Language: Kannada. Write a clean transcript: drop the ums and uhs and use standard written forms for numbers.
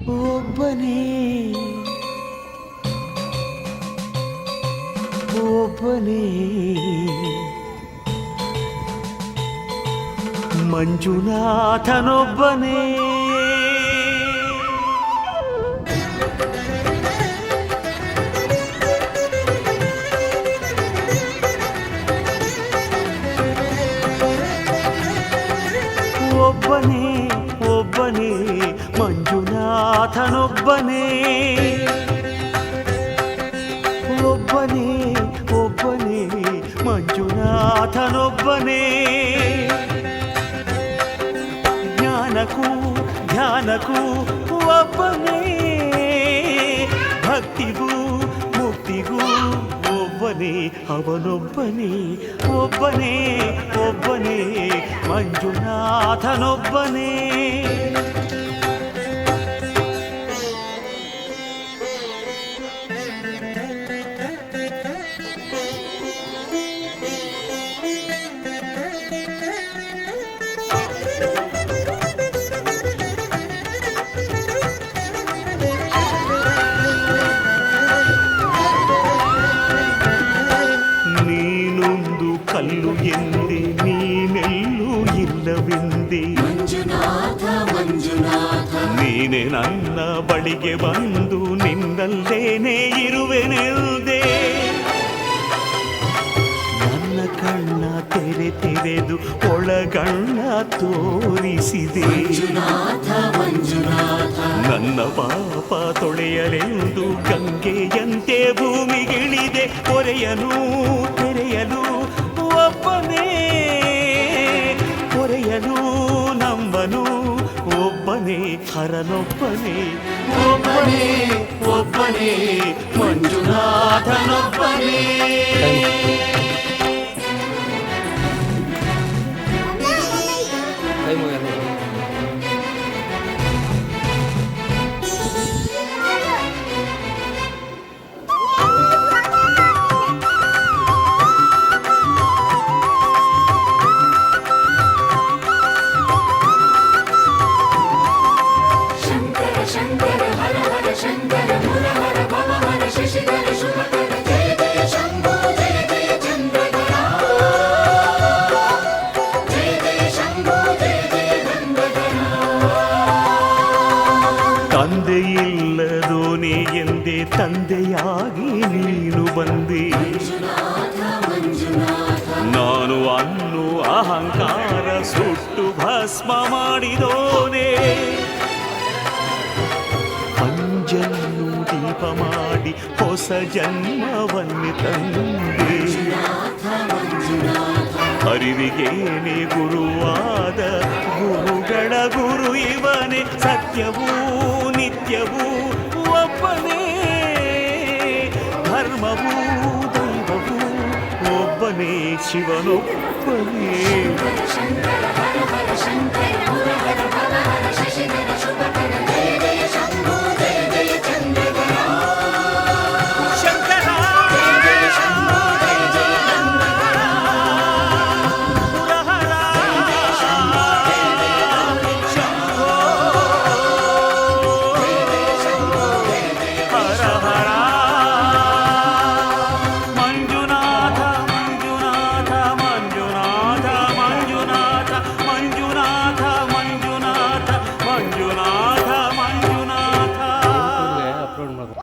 ಒಬ್ಬನೇ ಒಬ್ಬನೇ ಮಂಜುನಾಥನೊಬ್ಬನೇ ಒಬ್ಬನೇ ಒಬ್ಬನೇ ಮಂಜುನಾಥನೊಬ್ಬನೇ ಒಬ್ಬನೇ ಒಬ್ಬನೇ ಮಂಜುನಾಥನೊಬ್ಬನೇ ಜ್ಞಾನಕ್ಕೂ ಧ್ಯಾನಕ್ಕೂ ಒಬ್ಬನೇ ಭಕ್ತಿಗೂ ಮುಕ್ತಿಗೂ ಒಬ್ಬನೇ ಅವನೊಬ್ಬನೇ ಒಬ್ಬನೇ ಒಬ್ಬನೇ ಮಂಜುನಾಥನೊಬ್ಬನೇ ಕಲ್ಲು ಎಂದೆ ನೀನೆಲ್ಲೂ ಇಲ್ಲವೆಂದೆ ನೀನೆ ನನ್ನ ಬಳಿಗೆ ಬಂದು ನಿನ್ನಲ್ಲೇನೆ ಇರುವೆನೆಂದೆ ನನ್ನ ಕಣ್ಣ ತೆರೆದು ಒಳಗಣ್ಣ ತೋರಿಸಿದೆ ನನ್ನ ಪಾಪ ತೊಳೆಯಲೆಂದು ಗಂಗೆಯಂತೆ ಭೂಮಿಗಿಳಿದೆ ಹೊರೆಯಲು ತೆರೆಯಲು ಒಬ್ಬನೇ ಹೊರೆಯಲು ನಂಬನು ಒಬ್ಬನೇ ಹರನೊಬ್ಬನೇ ಒಬ್ಬನೇ ಒಬ್ಬನೇ ಮಂಜುನಾಥನೊಬ್ಬನೇ ತಂದೆಯಿಲ್ಲದೋನೆ ಎಂದೇ ತಂದೆಯಾಗಿ ನೀನು ಬಂದೆ ನಾನು ಅನ್ನು ಅಹಂಕಾರ ಸುಟ್ಟು ಭಸ್ಮ ಮಾಡಿದೋನೆ ಅಂಜನ್ನು ದೀಪ ಮಾಡಿ ಹೊಸ ಜನ್ಮವನ್ನು ತಂದೆ ಅರಿವಿಗೇನೆ ಗುರುವಾದ ಗುರುಗಳ ಗುರು ಇವನೇ ಸತ್ಯವೂ ನಿತ್ಯವೂ ಒಬ್ಬನೇ ಧರ್ಮವೂ ದೈವವೂ ಒಬ್ಬನೇ ಶಿವನೊಬ್ಬನೇ